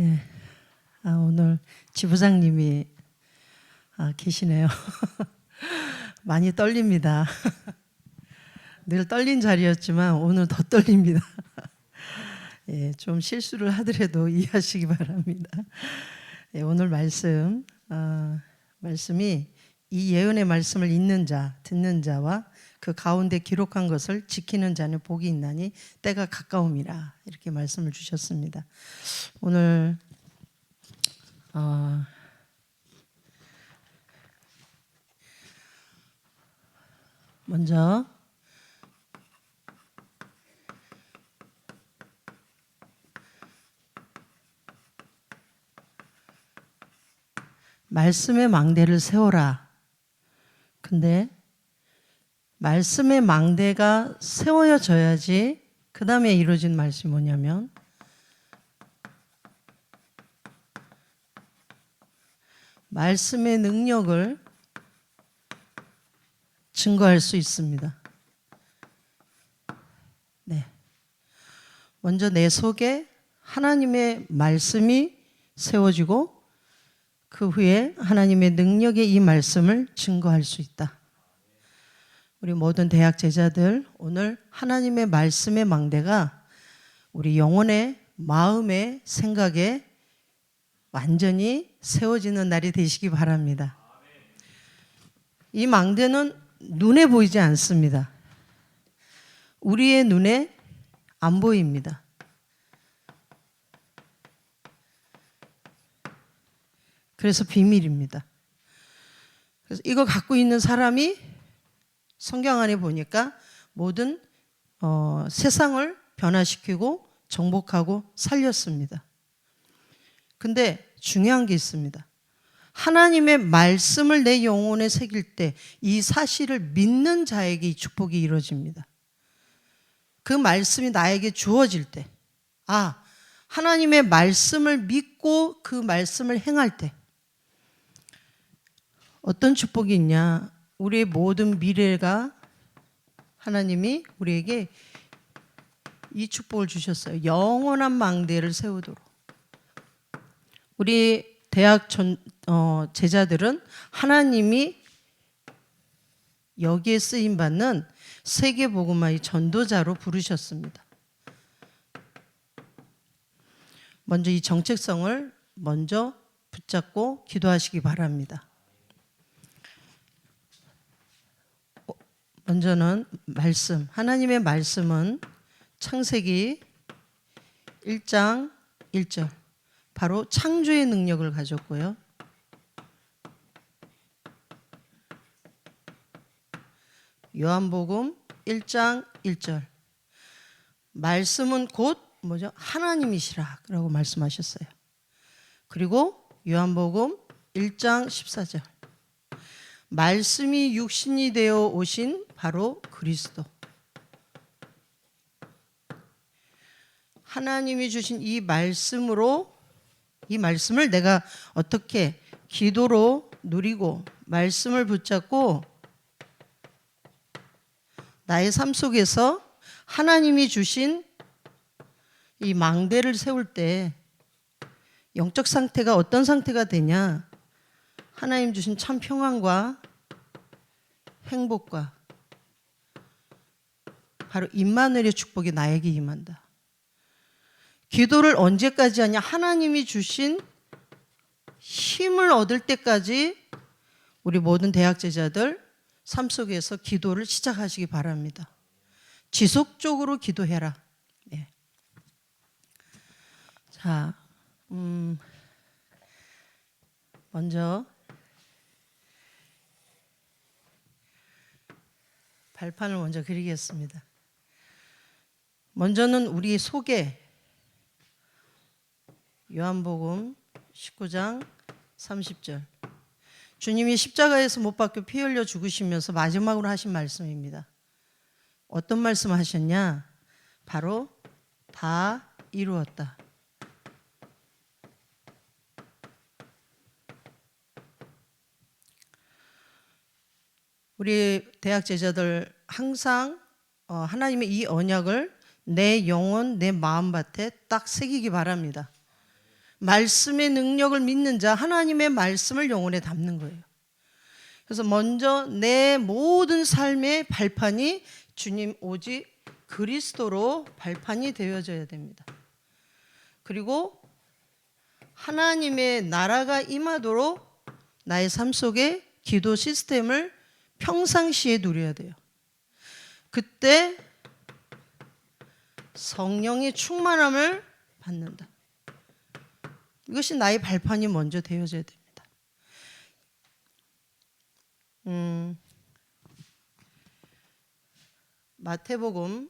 네. 오늘 지부장님이 계시네요. 많이 떨립니다. 늘 떨린 자리였지만 오늘 더 떨립니다. 예, 좀 실수를 하더라도 이해하시기 바랍니다. 예, 오늘 말씀이 이 예언의 말씀을 읽는 자, 듣는 자와 그 가운데 기록한 것을 지키는 자는 복이 있나니 때가 가까움이라, 이렇게 말씀을 주셨습니다. 오늘 먼저 말씀의 망대를 세워라. 근데 말씀의 망대가 세워져야지 그 다음에 이루어진 말씀이 뭐냐면 말씀의 능력을 증거할 수 있습니다. 네. 먼저 내 속에 하나님의 말씀이 세워지고 그 후에 하나님의 능력의 이 말씀을 증거할 수 있다. 우리 모든 대학 제자들, 오늘 하나님의 말씀의 망대가 우리 영혼의 마음의 생각에 완전히 세워지는 날이 되시기 바랍니다. 이 망대는 눈에 보이지 않습니다. 우리의 눈에 안 보입니다. 그래서 비밀입니다. 그래서 이거 갖고 있는 사람이 성경 안에 보니까 모든 세상을 변화시키고 정복하고 살렸습니다. 근데 중요한 게 있습니다. 하나님의 말씀을 내 영혼에 새길 때 이 사실을 믿는 자에게 이 축복이 이루어집니다. 그 말씀이 나에게 주어질 때, 하나님의 말씀을 믿고 그 말씀을 행할 때 어떤 축복이 있냐? 우리의 모든 미래가 하나님이 우리에게 이 축복을 주셨어요. 영원한 망대를 세우도록. 우리 대학 제자들은 하나님이 여기에 쓰임받는 세계복음화의 전도자로 부르셨습니다. 먼저 이 정체성을 먼저 붙잡고 기도하시기 바랍니다. 먼저는 말씀, 하나님의 말씀은 창세기 1장 1절, 바로 창조의 능력을 가졌고요. 요한복음 1장 1절, 말씀은 곧 하나님이시라 라고 말씀하셨어요. 그리고 요한복음 1장 14절, 말씀이 육신이 되어 오신 바로 그리스도. 하나님이 주신 이 말씀으로, 이 말씀을 내가 어떻게 기도로 누리고 말씀을 붙잡고 나의 삶 속에서 하나님이 주신 이 망대를 세울 때 영적 상태가 어떤 상태가 되냐? 하나님 주신 참 평안과 행복과 바로 임마누엘의 축복이 나에게 임한다. 기도를 언제까지 하냐? 하나님이 주신 힘을 얻을 때까지 우리 모든 대학 제자들 삶 속에서 기도를 시작하시기 바랍니다. 지속적으로 기도해라. 네. 자, 먼저 발판을 먼저 그리겠습니다. 먼저는 우리 속에 요한복음 19장 30절, 주님이 십자가에서 못 박혀 피 흘려 죽으시면서 마지막으로 하신 말씀입니다. 어떤 말씀 하셨냐? 바로 다 이루었다. 우리 대학 제자들 항상 하나님의 이 언약을 내 영혼, 내 마음밭에 딱 새기기 바랍니다. 말씀의 능력을 믿는 자, 하나님의 말씀을 영혼에 담는 거예요. 그래서 먼저 내 모든 삶의 발판이 주님 오직 그리스도로 발판이 되어져야 됩니다. 그리고 하나님의 나라가 임하도록 나의 삶 속에 기도 시스템을 평상시에 누려야 돼요. 그때 성령의 충만함을 받는다. 이것이 나의 발판이 먼저 되어져야 됩니다. 마태복음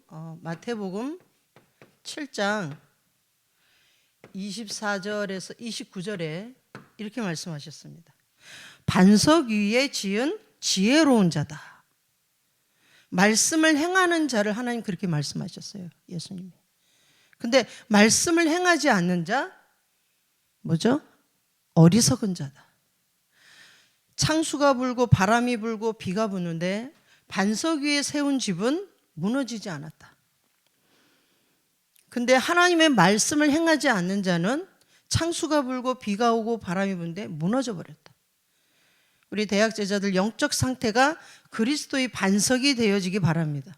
7장 24절에서 29절에 이렇게 말씀하셨습니다. 반석 위에 지은 지혜로운 자다. 말씀을 행하는 자를 하나님 그렇게 말씀하셨어요. 예수님이. 근데 말씀을 행하지 않는 자 뭐죠? 어리석은 자다. 창수가 불고 바람이 불고 비가 부는데 반석 위에 세운 집은 무너지지 않았다. 근데 하나님의 말씀을 행하지 않는 자는 창수가 불고 비가 오고 바람이 부는데 무너져 버렸다. 우리 대학 제자들 영적 상태가 그리스도의 반석이 되어지기 바랍니다.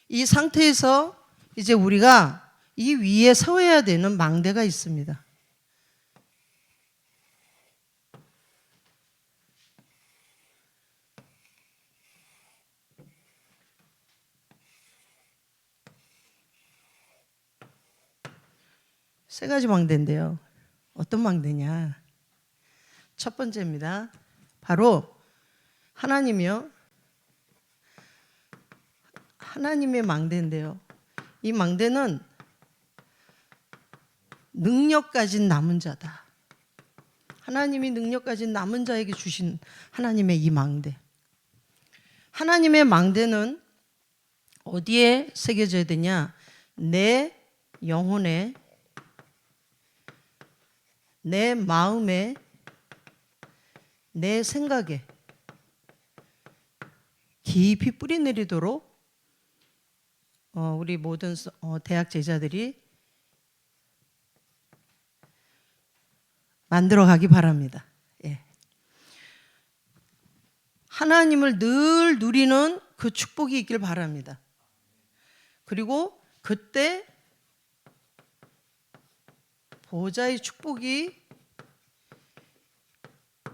이 상태에서 이제 우리가 이 위에 서야 되는 망대가 있습니다. 세 가지 망대인데요. 어떤 망대냐? 첫 번째입니다. 바로 하나님이요. 하나님의 망대인데요. 이 망대는 능력 가진 남은 자다. 하나님이 능력 가진 남은 자에게 주신 하나님의 이 망대. 하나님의 망대는 어디에 새겨져야 되냐? 내 영혼에, 내 마음에, 내 생각에 깊이 뿌리 내리도록 우리 모든 대학 제자들이 만들어 가기 바랍니다. 예. 하나님을 늘 누리는 그 축복이 있길 바랍니다. 그리고 그때 보좌의 축복이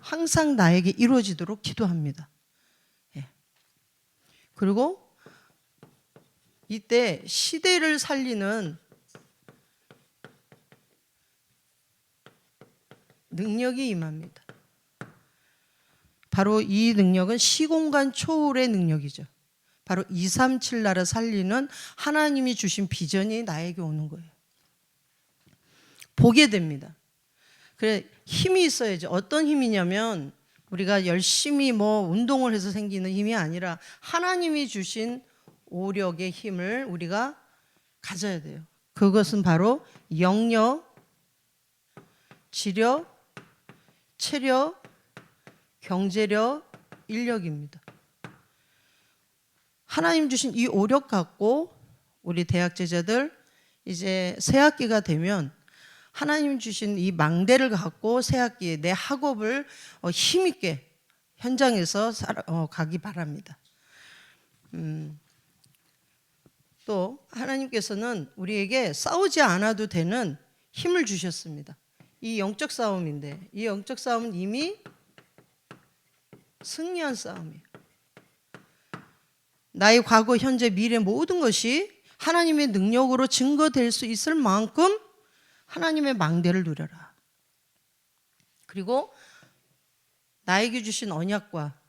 항상 나에게 이루어지도록 기도합니다. 예. 그리고 이때 시대를 살리는 능력이 임합니다. 바로 이 능력은 시공간 초월의 능력이죠. 바로 237 나라 살리는 하나님이 주신 비전이 나에게 오는 거예요. 보게 됩니다. 그래 힘이 있어야죠. 어떤 힘이냐면 우리가 열심히 운동을 해서 생기는 힘이 아니라 하나님이 주신 오력의 힘을 우리가 가져야 돼요. 그것은 바로 영력, 지력, 체력, 경제력, 인력입니다. 하나님 주신 이 오력 갖고 우리 대학 제자들 이제 새 학기가 되면 하나님 주신 이 망대를 갖고 새 학기에 내 학업을 힘있게 현장에서 가기 바랍니다. 또 하나님께서는 우리에게 싸우지 않아도 되는 힘을 주셨습니다. 이 영적 싸움인데 이 영적 싸움은 이미 승리한 싸움이에요. 나의 과거, 현재, 미래 모든 것이 하나님의 능력으로 증거될 수 있을 만큼 하나님의 망대를 누려라. 그리고 나에게 주신 언약과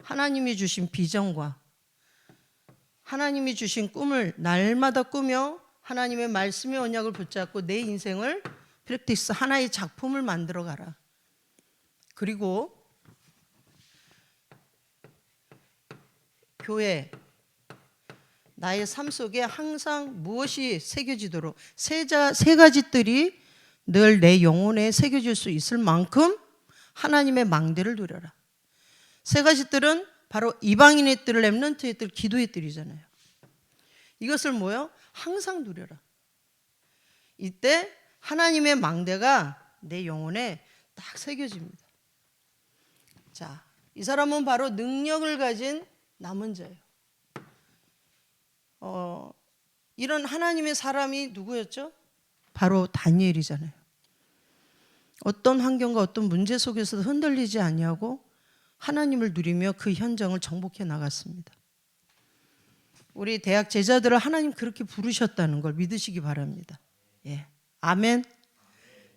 하나님이 주신 비전과 하나님이 주신 꿈을 날마다 꾸며 하나님의 말씀의 언약을 붙잡고 내 인생을 프랙티스 하나의 작품을 만들어 가라. 그리고 교회 나의 삶 속에 항상 무엇이 새겨지도록 세 가지 뜰이 늘 내 영혼에 새겨질 수 있을 만큼 하나님의 망대를 누려라. 세 가지 뜰은 바로 이방인의 뜰, 렘넌트의 뜰, 기도의 뜰이잖아요. 이것을 항상 누려라. 이때 하나님의 망대가 내 영혼에 딱 새겨집니다. 자, 이 사람은 바로 능력을 가진 남은 자예요. 이런 하나님의 사람이 누구였죠? 바로 다니엘이잖아요. 어떤 환경과 어떤 문제 속에서도 흔들리지 아니하고 하나님을 누리며 그 현장을 정복해 나갔습니다. 우리 대학 제자들을 하나님 그렇게 부르셨다는 걸 믿으시기 바랍니다. 예, 아멘.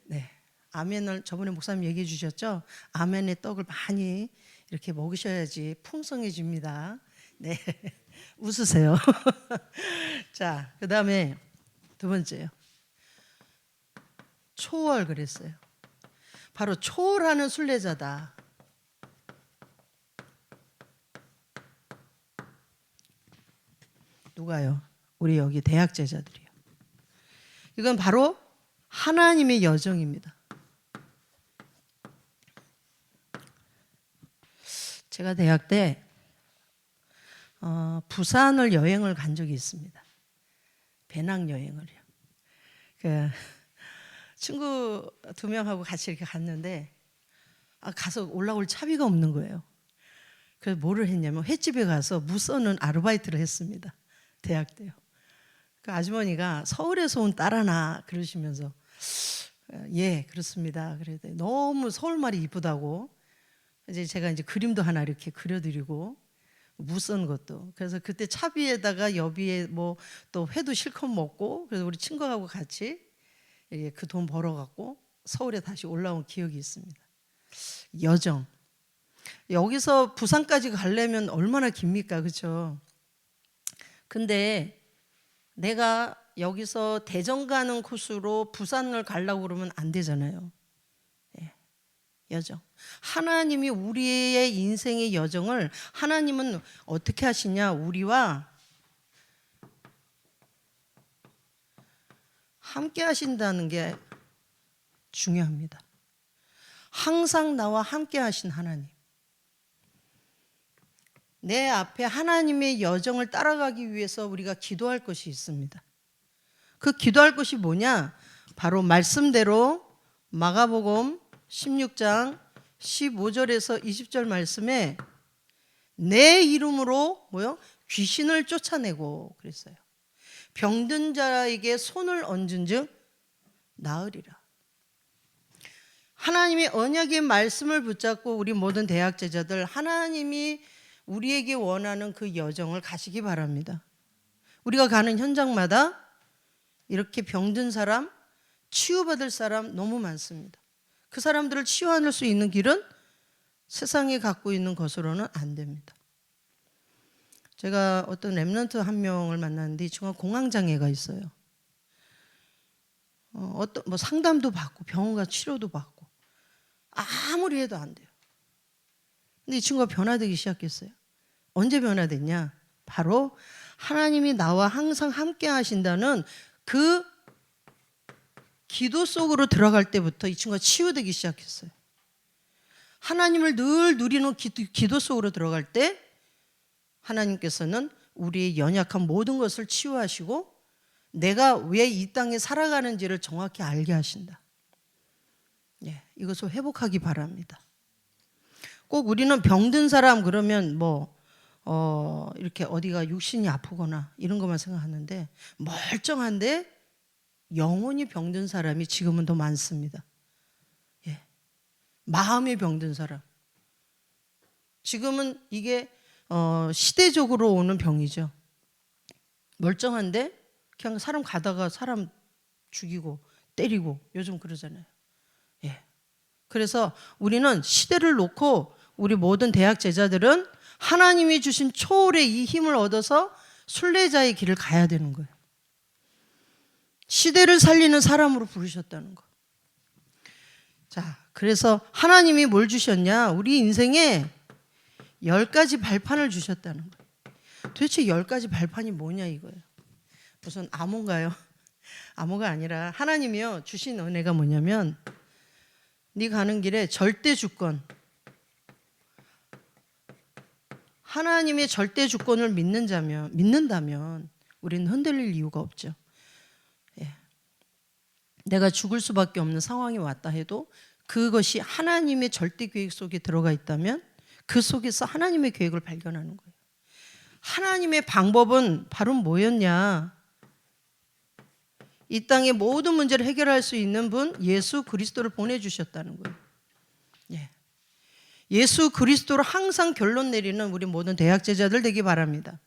네, 아멘을 저번에 목사님 얘기해 주셨죠? 아멘의 떡을 많이 이렇게 먹으셔야지 풍성해집니다. 네, 웃으세요. 자, 그 다음에 두 번째요. 초월 그랬어요. 바로 초월하는 순례자다. 누가요? 우리 여기 대학 제자들이요. 이건 바로 하나님의 여정입니다. 제가 대학 때 부산을 여행을 간 적이 있습니다. 배낭여행을요. 그 친구 2명하고 같이 이렇게 갔는데 가서 올라올 차비가 없는 거예요. 그래서 뭐를 했냐면 횟집에 가서 무 써는 아르바이트를 했습니다. 대학 때요. 그 아주머니가 서울에서 온 딸 하나 그러시면서 예 그렇습니다. 그랬더니 너무 서울말이 이쁘다고 이제 제가 이제 그림도 하나 이렇게 그려드리고 무 썬 것도 그래서 그때 차비에다가 여비에 뭐 또 회도 실컷 먹고 그래서 우리 친구하고 같이 그 돈 벌어갖고 서울에 다시 올라온 기억이 있습니다. 여정. 여기서 부산까지 가려면 얼마나 깁니까, 그렇죠? 근데 내가 여기서 대전 가는 코스로 부산을 가려고 그러면 안 되잖아요. 예, 여정. 하나님이 우리의 인생의 여정을 하나님은 어떻게 하시냐? 우리와 함께 하신다는 게 중요합니다. 항상 나와 함께 하신 하나님. 내 앞에 하나님의 여정을 따라가기 위해서 우리가 기도할 것이 있습니다. 그 기도할 것이 뭐냐? 바로 말씀대로 마가복음 16장 15절에서 20절 말씀에 내 이름으로 뭐요? 귀신을 쫓아내고 그랬어요. 병든 자에게 손을 얹은즉 나으리라. 하나님의 언약의 말씀을 붙잡고 우리 모든 대학 제자들 하나님이 우리에게 원하는 그 여정을 가시기 바랍니다. 우리가 가는 현장마다 이렇게 병든 사람, 치유받을 사람 너무 많습니다. 그 사람들을 치유할 수 있는 길은 세상에 갖고 있는 것으로는 안 됩니다. 제가 어떤 랩런트 한 명을 만났는데 이 친구가 공황장애가 있어요. 어떤 뭐 상담도 받고 병원 가 치료도 받고 아무리 해도 안 돼요. 근데 이 친구가 변화되기 시작했어요. 언제 변화됐냐? 바로 하나님이 나와 항상 함께 하신다는 그 기도 속으로 들어갈 때부터 이 친구가 치유되기 시작했어요. 하나님을 늘 누리는 기도 속으로 들어갈 때 하나님께서는 우리의 연약한 모든 것을 치유하시고 내가 왜 이 땅에 살아가는지를 정확히 알게 하신다. 예, 이것을 회복하기 바랍니다. 꼭 우리는 병든 사람 그러면 이렇게 어디가 육신이 아프거나 이런 것만 생각하는데 멀쩡한데 영혼이 병든 사람이 지금은 더 많습니다. 예, 마음이 병든 사람. 지금은 이게 시대적으로 오는 병이죠. 멀쩡한데 그냥 사람 가다가 사람 죽이고 때리고 요즘 그러잖아요. 예. 그래서 우리는 시대를 놓고 우리 모든 대학 제자들은 하나님이 주신 초월의 이 힘을 얻어서 순례자의 길을 가야 되는 거예요. 시대를 살리는 사람으로 부르셨다는 거. 자, 그래서 하나님이 뭘 주셨냐? 우리 인생에 10가지 발판을 주셨다는 거예요. 도대체 10가지 발판이 뭐냐 이거예요. 무슨 암호인가요? 암호가 아니라 하나님이요 주신 은혜가 뭐냐면 네 가는 길에 절대 주권, 하나님의 절대 주권을 믿는다면 우리는 흔들릴 이유가 없죠. 예. 내가 죽을 수밖에 없는 상황이 왔다 해도 그것이 하나님의 절대 계획 속에 들어가 있다면 그 속에서 하나님의 계획을 발견하는 거예요. 하나님의 방법은 바로 뭐였냐? 이 땅의 모든 문제를 해결할 수 있는 분 예수 그리스도를 보내주셨다는 거예요. 예. 예수 그리스도로 항상 결론 내리는 우리 모든 대학 제자들 되기 바랍니다.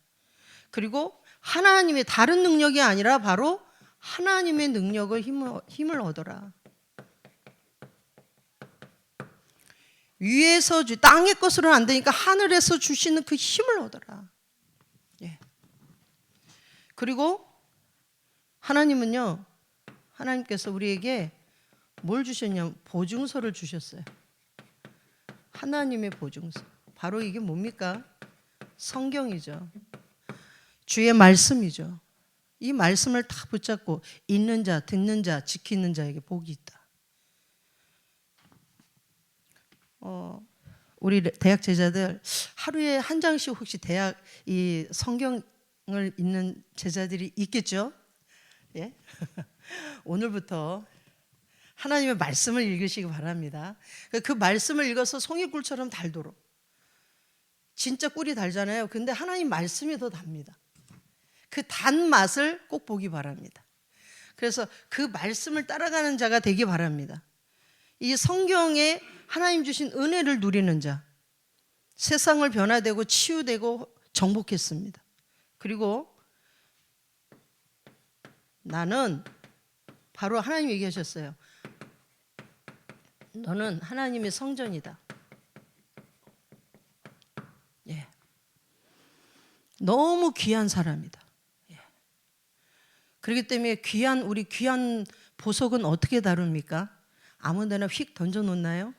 그리고 하나님의 다른 능력이 아니라 바로 하나님의 능력을 힘을 얻어라. 위에서 땅의 것으로는 안 되니까 하늘에서 주시는 그 힘을 얻어라. 예. 그리고 하나님은요, 하나님께서 우리에게 뭘 주셨냐면 보증서를 주셨어요. 하나님의 보증서. 바로 이게 뭡니까? 성경이죠. 주의 말씀이죠. 이 말씀을 다 붙잡고 읽는 자, 듣는 자, 지키는 자에게 복이 있다. 우리 대학 제자들 하루에 한 장씩 혹시 대학 이 성경을 읽는 제자들이 있겠죠? 예? 오늘부터 하나님의 말씀을 읽으시기 바랍니다. 그 말씀을 읽어서 송이꿀처럼 달도록. 진짜 꿀이 달잖아요. 근데 하나님 말씀이 더 답니다. 그 단맛을 꼭 보기 바랍니다. 그래서 그 말씀을 따라가는 자가 되기 바랍니다. 이 성경에 하나님 주신 은혜를 누리는 자, 세상을 변화되고 치유되고 정복했습니다. 그리고 나는 바로 하나님 얘기하셨어요. 너는 하나님의 성전이다. 예. 너무 귀한 사람이다. 예. 그렇기 때문에 우리 귀한 보석은 어떻게 다룹니까? 아무데나 휙 던져놓나요?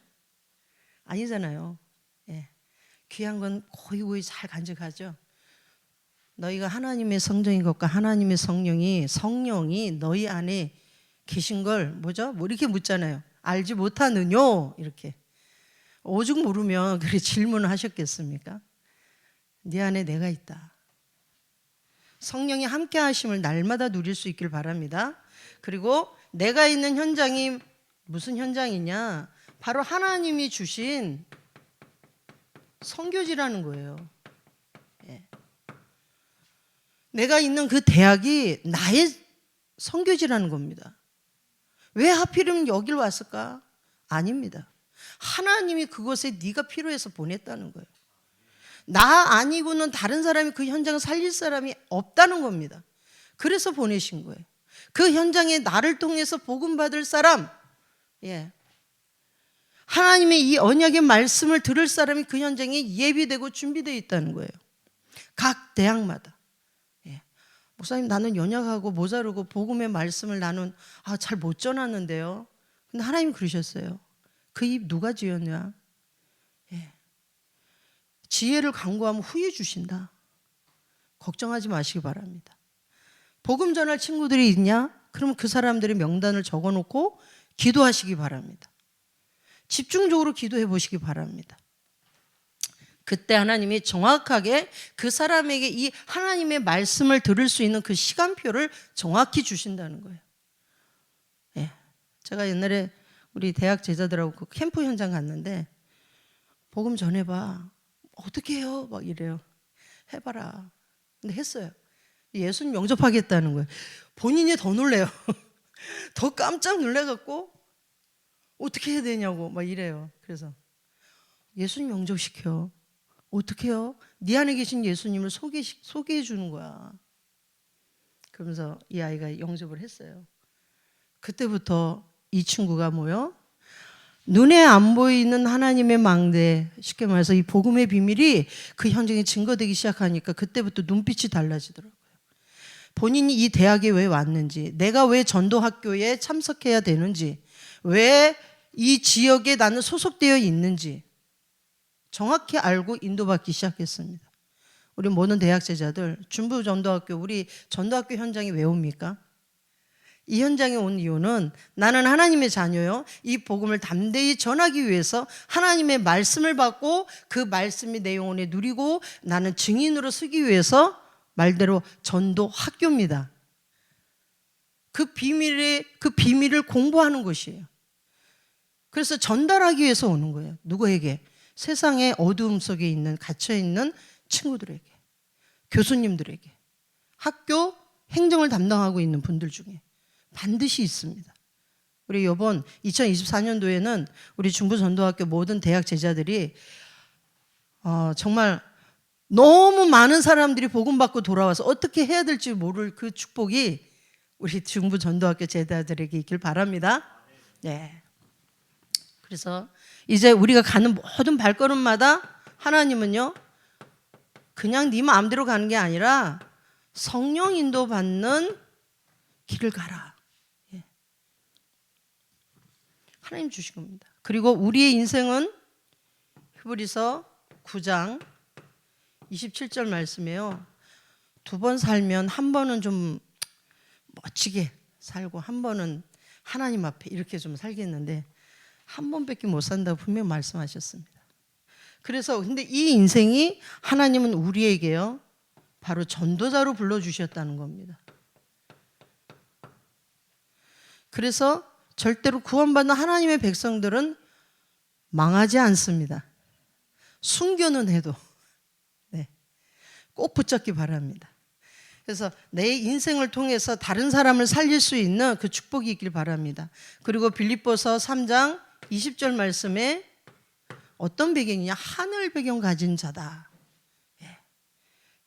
아니잖아요. 예. 귀한 건 고이고이 잘 간직하죠. 너희가 하나님의 성전인 것과 하나님의 성령이 너희 안에 계신 걸 뭐죠? 뭐 이렇게 묻잖아요. 알지 못하느뇨? 이렇게. 오죽 모르면 그렇게 질문을 하셨겠습니까? 네 안에 내가 있다. 성령이 함께 하심을 날마다 누릴 수 있길 바랍니다. 그리고 내가 있는 현장이 무슨 현장이냐? 바로 하나님이 주신 선교지라는 거예요. 예. 내가 있는 그 대학이 나의 선교지라는 겁니다. 왜 하필이면 여길 왔을까? 아닙니다. 하나님이 그곳에 네가 필요해서 보냈다는 거예요. 나 아니고는 다른 사람이 그 현장을 살릴 사람이 없다는 겁니다. 그래서 보내신 거예요. 그 현장에 나를 통해서 복음 받을 사람, 예. 하나님의 이 언약의 말씀을 들을 사람이 그 현장에 예비되고 준비되어 있다는 거예요. 각 대학마다. 예. 목사님, 나는 연약하고 모자르고 복음의 말씀을 나는 잘 못 전하는데요. 근데 하나님 그러셨어요. 그 입 누가 지었냐? 예. 지혜를 강구하면 후에 주신다. 걱정하지 마시기 바랍니다. 복음 전할 친구들이 있냐? 그러면 그 사람들의 명단을 적어놓고 기도하시기 바랍니다. 집중적으로 기도해 보시기 바랍니다. 그때 하나님이 정확하게 그 사람에게 이 하나님의 말씀을 들을 수 있는 그 시간표를 정확히 주신다는 거예요. 예. 제가 옛날에 우리 대학 제자들하고 그 캠프 현장 갔는데 복음 전해봐. 어떻게 해요? 막 이래요. 해봐라. 근데 했어요. 예수님 영접하겠다는 거예요. 본인이 더 놀래요. 더 깜짝 놀래갖고 어떻게 해야 되냐고 막 이래요. 그래서 예수님 영접시켜. 어떻게 해요? 네 안에 계신 예수님을 소개해 주는 거야. 그러면서 이 아이가 영접을 했어요. 그때부터 이 친구가 뭐요? 눈에 안 보이는 하나님의 망대, 쉽게 말해서 이 복음의 비밀이 그 현장에 증거되기 시작하니까 그때부터 눈빛이 달라지더라고요. 본인이 이 대학에 왜 왔는지, 내가 왜 전도학교에 참석해야 되는지, 왜 이 지역에 나는 소속되어 있는지 정확히 알고 인도받기 시작했습니다. 우리 모든 대학 제자들, 중부 전도학교, 우리 전도학교 현장에 왜 옵니까? 이 현장에 온 이유는 나는 하나님의 자녀요. 이 복음을 담대히 전하기 위해서 하나님의 말씀을 받고 그 말씀이 내 영혼에 누리고 나는 증인으로 서기 위해서 말대로 전도학교입니다. 그 비밀을 공부하는 것이에요. 그래서 전달하기 위해서 오는 거예요. 누구에게? 세상의 어두움 속에 갇혀 있는 친구들에게, 교수님들에게, 학교 행정을 담당하고 있는 분들 중에 반드시 있습니다. 우리 이번 2024년도에는 우리 중부전도학교 모든 대학 제자들이 정말 너무 많은 사람들이 복음받고 돌아와서 어떻게 해야 될지 모를 그 축복이 우리 중부전도학교 제자들에게 있길 바랍니다. 네. 그래서 이제 우리가 가는 모든 발걸음마다 하나님은요, 그냥 네 마음대로 가는 게 아니라 성령 인도 받는 길을 가라. 하나님 주신 겁니다. 그리고 우리의 인생은 히브리서 9장 27절 말씀이에요. 2번 살면 한 번은 좀 멋지게 살고 한 번은 하나님 앞에 이렇게 좀 살겠는데 한 번밖에 못 산다고 분명히 말씀하셨습니다. 그래서 근데 이 인생이 하나님은 우리에게요, 바로 전도자로 불러주셨다는 겁니다. 그래서 절대로 구원받는 하나님의 백성들은 망하지 않습니다. 순교는 해도 꼭 붙잡기 바랍니다. 그래서 내 인생을 통해서 다른 사람을 살릴 수 있는 그 축복이 있길 바랍니다. 그리고 빌립보서 3장 20절 말씀에 어떤 배경이냐? 하늘 배경 가진 자다.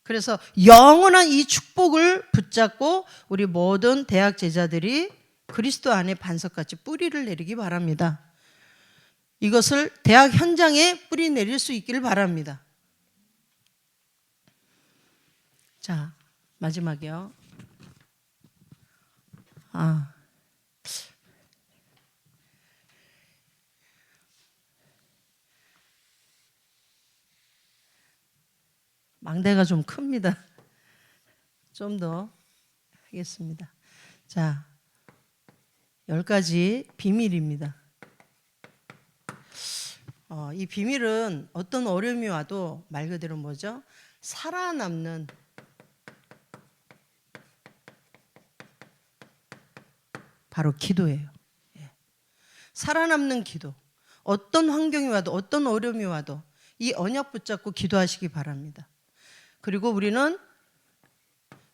그래서 영원한 이 축복을 붙잡고 우리 모든 대학 제자들이 그리스도 안에 반석같이 뿌리를 내리기 바랍니다. 이것을 대학 현장에 뿌리 내릴 수 있기를 바랍니다. 자, 마지막이요. 망대가 좀 큽니다. 좀 더 하겠습니다. 자, 10가지 비밀입니다. 이 비밀은 어떤 어려움이 와도 말 그대로 뭐죠? 살아남는 바로 기도예요. 살아남는 기도. 어떤 환경이 와도 어떤 어려움이 와도 이 언약 붙잡고 기도하시기 바랍니다. 그리고 우리는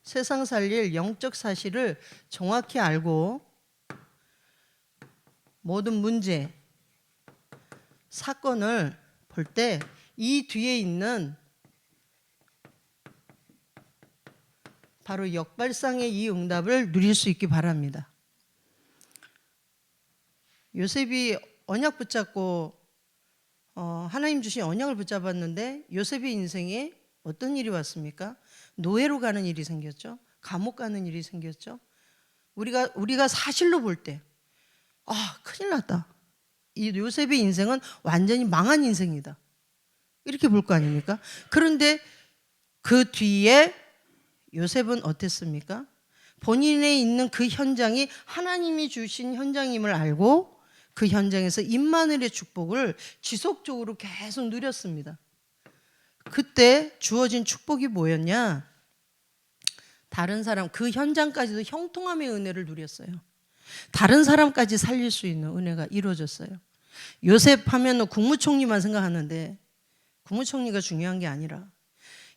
세상 살릴 영적 사실을 정확히 알고 모든 문제, 사건을 볼 때 이 뒤에 있는 바로 역발상의 이 응답을 누릴 수 있기 바랍니다. 요셉이 언약 붙잡고 하나님 주신 언약을 붙잡았는데 요셉의 인생에 어떤 일이 왔습니까? 노예로 가는 일이 생겼죠. 감옥 가는 일이 생겼죠. 우리가 사실로 볼 때 큰일 났다. 이 요셉의 인생은 완전히 망한 인생이다. 이렇게 볼 거 아닙니까? 그런데 그 뒤에 요셉은 어땠습니까? 본인에 있는 그 현장이 하나님이 주신 현장임을 알고 그 현장에서 임마누엘의 축복을 지속적으로 계속 누렸습니다. 그때 주어진 축복이 뭐였냐? 다른 사람, 그 현장까지도 형통함의 은혜를 누렸어요. 다른 사람까지 살릴 수 있는 은혜가 이루어졌어요. 요셉 하면 국무총리만 생각하는데 국무총리가 중요한 게 아니라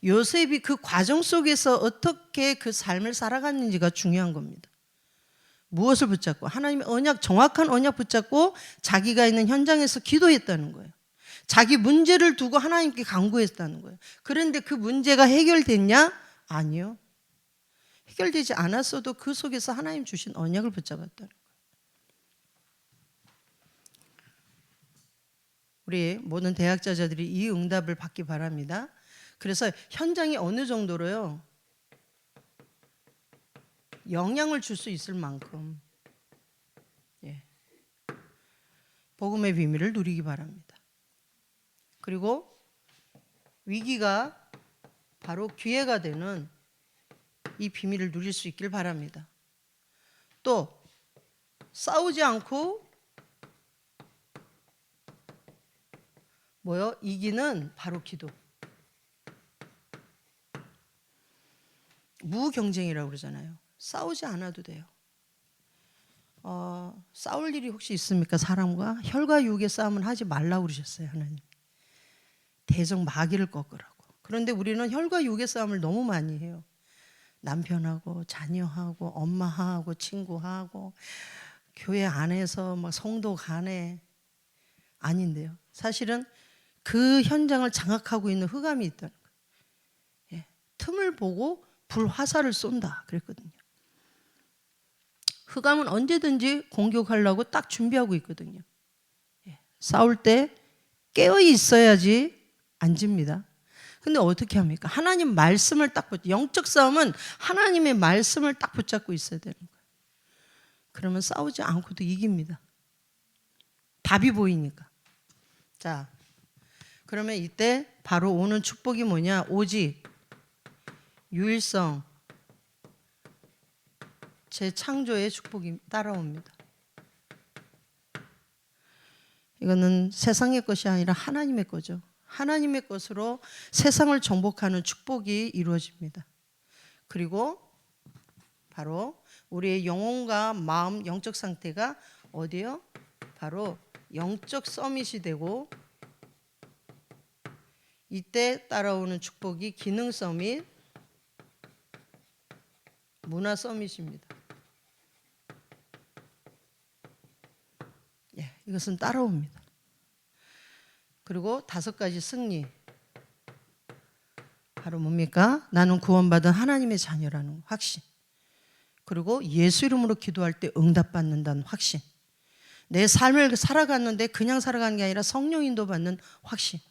요셉이 그 과정 속에서 어떻게 그 삶을 살아갔는지가 중요한 겁니다. 무엇을 붙잡고? 하나님의 언약, 정확한 언약 붙잡고 자기가 있는 현장에서 기도했다는 거예요. 자기 문제를 두고 하나님께 간구했다는 거예요. 그런데 그 문제가 해결됐냐? 아니요. 해결되지 않았어도 그 속에서 하나님 주신 언약을 붙잡았다는 거예요. 우리 모든 대학자들이 이 응답을 받기 바랍니다. 그래서 현장이 어느 정도로요, 영향을 줄 수 있을 만큼 복음의 비밀을 누리기 바랍니다. 그리고 위기가 바로 기회가 되는 이 비밀을 누릴 수 있길 바랍니다. 또 싸우지 않고 이기는 바로 기도. 무경쟁이라고 그러잖아요. 싸우지 않아도 돼요. 싸울 일이 혹시 있습니까? 사람과 혈과 육의 싸움은 하지 말라고 그러셨어요. 하나님 대적 마귀를 꺾으라고. 그런데 우리는 혈과 육의 싸움을 너무 많이 해요. 남편하고 자녀하고 엄마하고 친구하고 교회 안에서 막 성도 간에 아닌데요. 사실은 그 현장을 장악하고 있는 흑암이 있다는 거예요. 틈을 보고 불화살을 쏜다 그랬거든요. 흑암은 언제든지 공격하려고 딱 준비하고 있거든요. 싸울 때 깨어 있어야지 안 집니다. 근데 어떻게 합니까? 하나님 말씀을 딱 영적 싸움은 하나님의 말씀을 딱 붙잡고 있어야 되는 거예요. 그러면 싸우지 않고도 이깁니다. 답이 보이니까. 자, 그러면 이때 바로 오는 축복이 뭐냐? 오직 유일성 재창조의 축복이 따라옵니다. 이거는 세상의 것이 아니라 하나님의 거죠. 하나님의 것으로 세상을 정복하는 축복이 이루어집니다. 그리고 바로 우리의 영혼과 마음, 영적 상태가 어디요? 바로 영적 서밋이 되고, 이때 따라오는 축복이 기능 서밋, 문화 서밋입니다. 이것은 따라옵니다. 그리고 5가지 승리. 바로 뭡니까? 나는 구원받은 하나님의 자녀라는 확신. 그리고 예수 이름으로 기도할 때 응답받는다는 확신. 내 삶을 살아갔는데 그냥 살아가는 게 아니라 성령 인도받는 확신.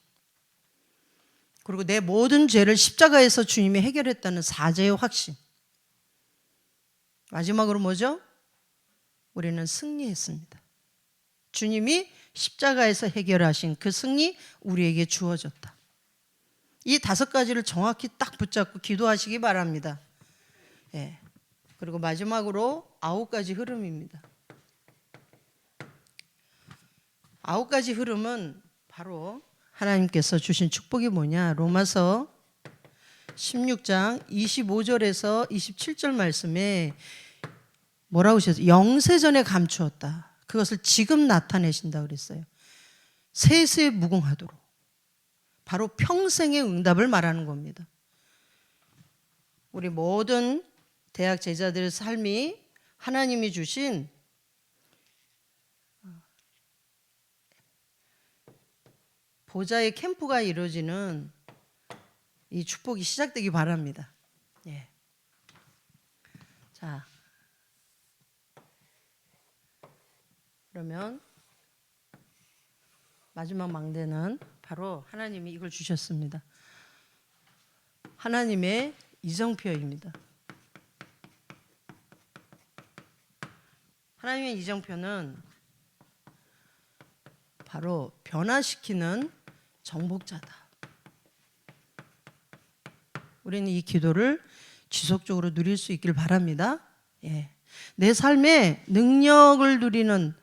그리고 내 모든 죄를 십자가에서 주님이 해결했다는 사죄의 확신. 마지막으로 뭐죠? 우리는 승리했습니다. 주님이 십자가에서 해결하신 그 승리 우리에게 주어졌다. 이 5가지를 정확히 딱 붙잡고 기도하시기 바랍니다. 그리고 마지막으로 9가지 흐름입니다. 9가지 흐름은 바로 하나님께서 주신 축복이 뭐냐? 로마서 16장 25절에서 27절 말씀에 뭐라고 하셨어요? 영세전에 감추었다. 그것을 지금 나타내신다 그랬어요. 세세 무궁하도록. 바로 평생의 응답을 말하는 겁니다. 우리 모든 대학 제자들의 삶이 하나님이 주신 보좌의 캠프가 이루어지는 이 축복이 시작되기 바랍니다. 자, 그러면 마지막 망대는 바로 하나님이 이걸 주셨습니다. 하나님의 이정표입니다. 하나님의 이정표는 바로 변화시키는 정복자다. 우리는 이 기도를 지속적으로 누릴 수 있길 바랍니다. 내 삶에 능력을 누리는,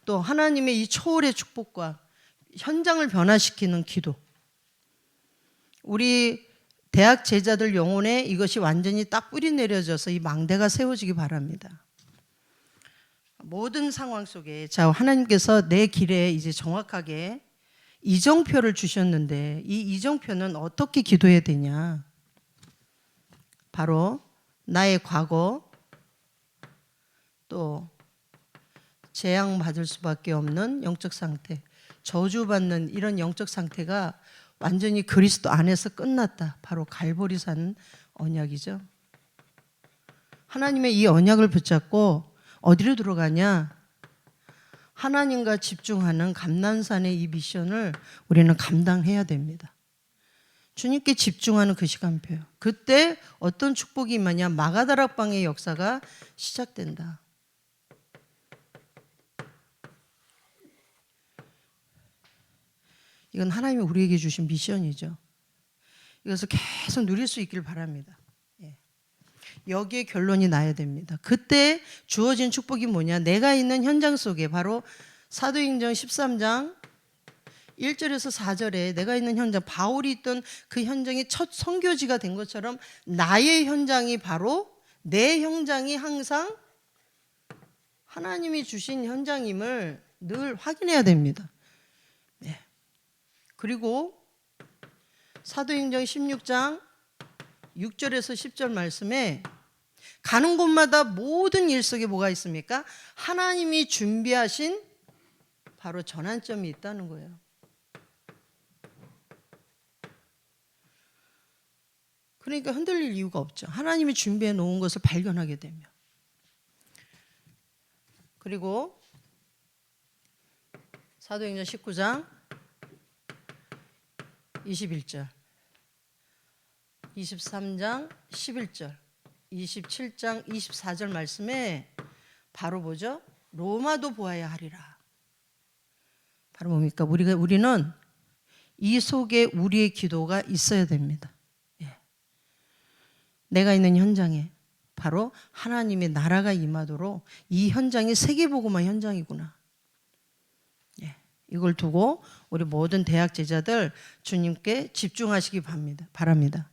또 하나님의 이 초월의 축복과 현장을 변화시키는 기도. 우리 대학 제자들 영혼에 이것이 완전히 딱 뿌리 내려져서 이 망대가 세워지기 바랍니다. 모든 상황 속에 자, 하나님께서 내 길에 이제 정확하게 이정표를 주셨는데, 이 이정표는 어떻게 기도해야 되냐? 바로 나의 과거, 또 재앙받을 수밖에 없는 영적 상태, 저주받는 이런 영적 상태가 완전히 그리스도 안에서 끝났다. 바로 갈보리산 언약이죠. 하나님의 이 언약을 붙잡고 어디로 들어가냐? 하나님과 집중하는 감난산의 이 미션을 우리는 감당해야 됩니다. 주님께 집중하는 그 시간표요. 그때 어떤 축복이 임하냐? 마가다락방의 역사가 시작된다. 이건 하나님이 우리에게 주신 미션이죠. 이것을 계속 누릴 수 있길 바랍니다. 여기에 결론이 나야 됩니다. 그때 주어진 축복이 뭐냐? 내가 있는 현장 속에, 바로 사도행전 13장 1절에서 4절에 내가 있는 현장, 바울이 있던 그 현장이 첫 선교지가 된 것처럼 나의 현장이, 바로 내 현장이 항상 하나님이 주신 현장임을 늘 확인해야 됩니다. 네. 그리고 사도행전 16장 6절에서 10절 말씀에 가는 곳마다 모든 일 속에 뭐가 있습니까? 하나님이 준비하신 바로 전환점이 있다는 거예요. 그러니까 흔들릴 이유가 없죠. 하나님이 준비해 놓은 것을 발견하게 되면. 그리고 사도행전 19장 21절, 23장 11절, 27장 24절 말씀에 바로 뭐죠? 로마도 보아야 하리라. 바로 뭡니까? 우리는 이 속에 우리의 기도가 있어야 됩니다. 예. 내가 있는 현장에 바로 하나님의 나라가 임하도록 이 현장이 세계복음화 현장이구나. 예. 이걸 두고 우리 모든 대학 제자들 주님께 집중하시기 바랍니다.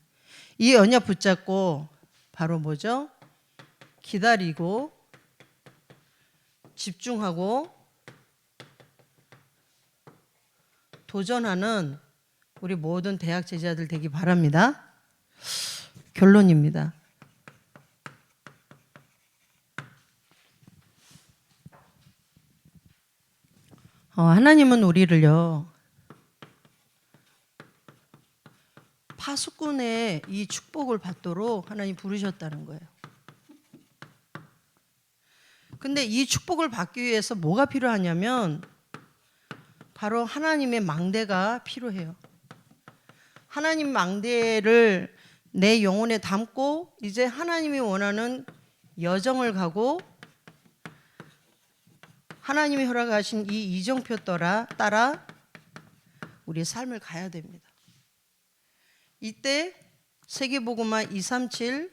이 언약 붙잡고 바로 뭐죠? 기다리고 집중하고 도전하는 우리 모든 대학 제자들 되기 바랍니다. 결론입니다. 하나님은 우리를요, 파수꾼의 이 축복을 받도록 하나님 부르셨다는 거예요. 근데 이 축복을 받기 위해서 뭐가 필요하냐면 바로 하나님의 망대가 필요해요. 하나님 망대를 내 영혼에 담고 이제 하나님이 원하는 여정을 가고 하나님이 허락하신 이 이정표 따라 우리의 삶을 가야 됩니다. 이때 세계복음화 237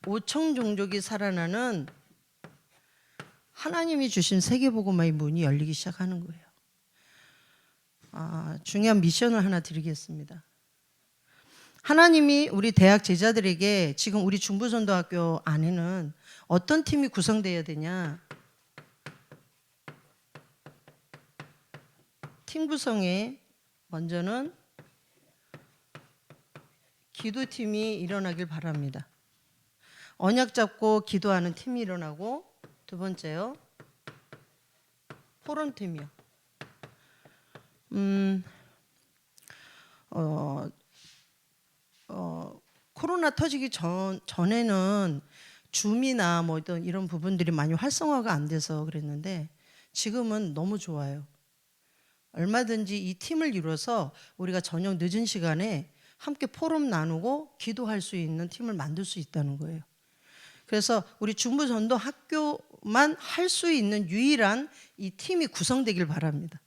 5천 종족이 살아나는 하나님이 주신 세계복음화의 문이 열리기 시작하는 거예요. 중요한 미션을 하나 드리겠습니다. 하나님이 우리 대학 제자들에게 지금 우리 중부전도학교 안에는 어떤 팀이 구성되어야 되냐? 팀 구성에 먼저는 기도팀이 일어나길 바랍니다. 언약 잡고 기도하는 팀이 일어나고, 두 번째요, 포럼팀이요. 코로나 터지기 전에는 줌이나 뭐 이런 부분들이 많이 활성화가 안 돼서 그랬는데 지금은 너무 좋아요. 얼마든지 이 팀을 이뤄서 우리가 저녁 늦은 시간에 함께 포럼 나누고 기도할 수 있는 팀을 만들 수 있다는 거예요. 그래서 우리 중부전도 학교만 할 수 있는 유일한 이 팀이 구성되길 바랍니다.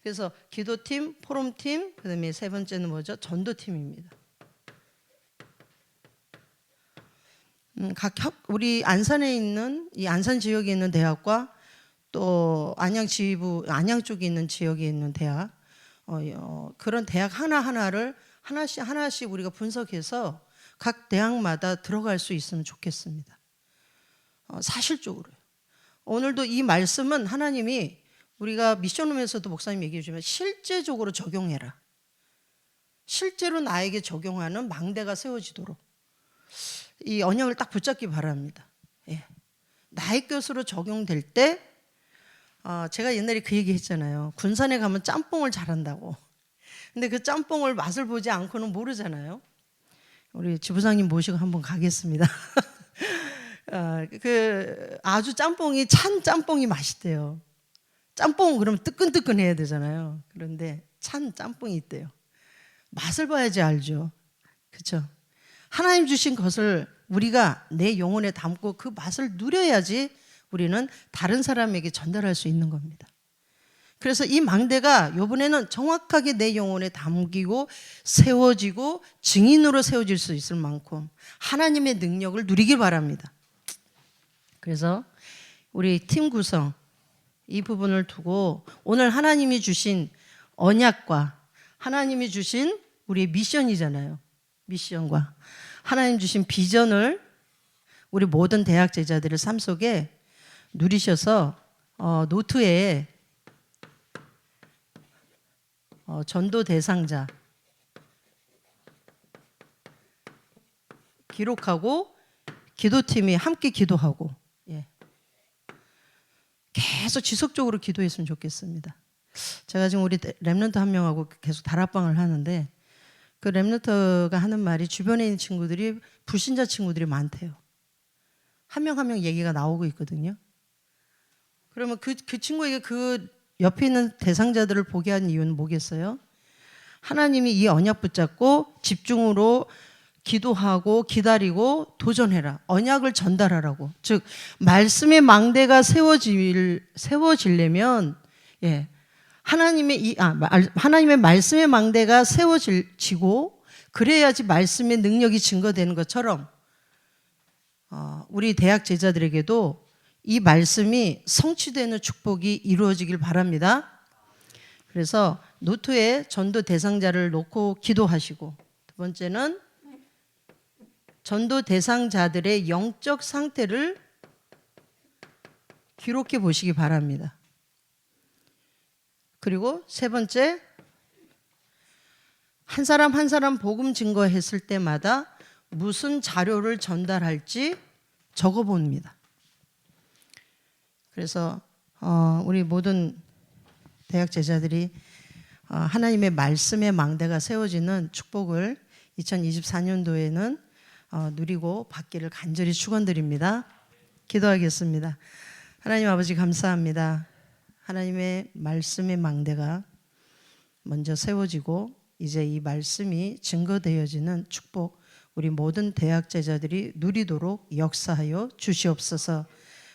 그래서 기도팀, 포럼팀, 그다음에 세 번째는 뭐죠? 전도팀입니다. 우리 안산에 있는 이 안산 지역에 있는 대학과 또 안양 쪽에 있는 지역에 있는 대학, 그런 대학 하나하나를 하나씩 우리가 분석해서 각 대학마다 들어갈 수 있으면 좋겠습니다. 사실적으로요. 오늘도 이 말씀은 하나님이 우리가 미션홈에서도 목사님 얘기해 주지만 실제적으로 적용해라. 실제로 나에게 적용하는 망대가 세워지도록 이 언약을 딱 붙잡기 바랍니다. 예. 나의 것으로 적용될 때 제가 옛날에 그 얘기 했잖아요. 군산에 가면 짬뽕을 잘한다고. 근데 그 짬뽕을 맛을 보지 않고는 모르잖아요. 우리 지부장님 모시고 한번 가겠습니다. 아주 짬뽕이 찬 짬뽕이 맛있대요. 짬뽕은 그러면 뜨끈뜨끈해야 되잖아요. 그런데 찬 짬뽕이 있대요. 맛을 봐야지 알죠. 그렇죠? 하나님 주신 것을 우리가 내 영혼에 담고 그 맛을 누려야지 우리는 다른 사람에게 전달할 수 있는 겁니다. 그래서 이 망대가 이번에는 정확하게 내 영혼에 담기고 세워지고 증인으로 세워질 수 있을 만큼 하나님의 능력을 누리길 바랍니다. 그래서 우리 팀 구성 이 부분을 두고 오늘 하나님이 주신 언약과 하나님이 주신 우리의 미션이잖아요. 미션과 하나님 주신 비전을 우리 모든 대학 제자들의 삶 속에 누리셔서 노트에 전도 대상자 기록하고 기도팀이 함께 기도하고 계속 지속적으로 기도했으면 좋겠습니다. 제가 지금 우리 렘넌트 한 명하고 계속 다락방을 하는데 그 렘넌트가 하는 말이 주변에 있는 친구들이 불신자 친구들이 많대요. 한 명 한 명 얘기가 나오고 있거든요. 그러면 그 친구에게 그 옆에 있는 대상자들을 보게 한 이유는 뭐겠어요? 하나님이 이 언약 붙잡고 집중으로 기도하고 기다리고 도전해라. 언약을 전달하라고. 즉 말씀의 망대가 세워지려면 하나님의 말씀의 망대가 세워지고 그래야지 말씀의 능력이 증거되는 것처럼 우리 대학 제자들에게도 이 말씀이 성취되는 축복이 이루어지길 바랍니다. 그래서 노트에 전도 대상자를 놓고 기도하시고, 두 번째는 전도 대상자들의 영적 상태를 기록해 보시기 바랍니다. 그리고 세 번째, 한 사람 한 사람 복음 증거했을 때마다 무슨 자료를 전달할지 적어 봅니다. 그래서 우리 모든 대학 제자들이 하나님의 말씀의 망대가 세워지는 축복을 2024년도에는 누리고 받기를 간절히 축원드립니다. 기도하겠습니다. 하나님 아버지 감사합니다. 하나님의 말씀의 망대가 먼저 세워지고 이제 이 말씀이 증거되어지는 축복, 우리 모든 대학 제자들이 누리도록 역사하여 주시옵소서.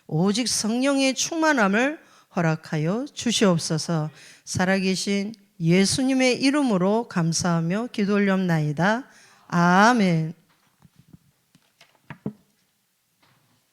오직 성령의 충만함을 허락하여 주시옵소서. 살아계신 예수님의 이름으로 감사하며 기도 올려옵나이다. 아멘.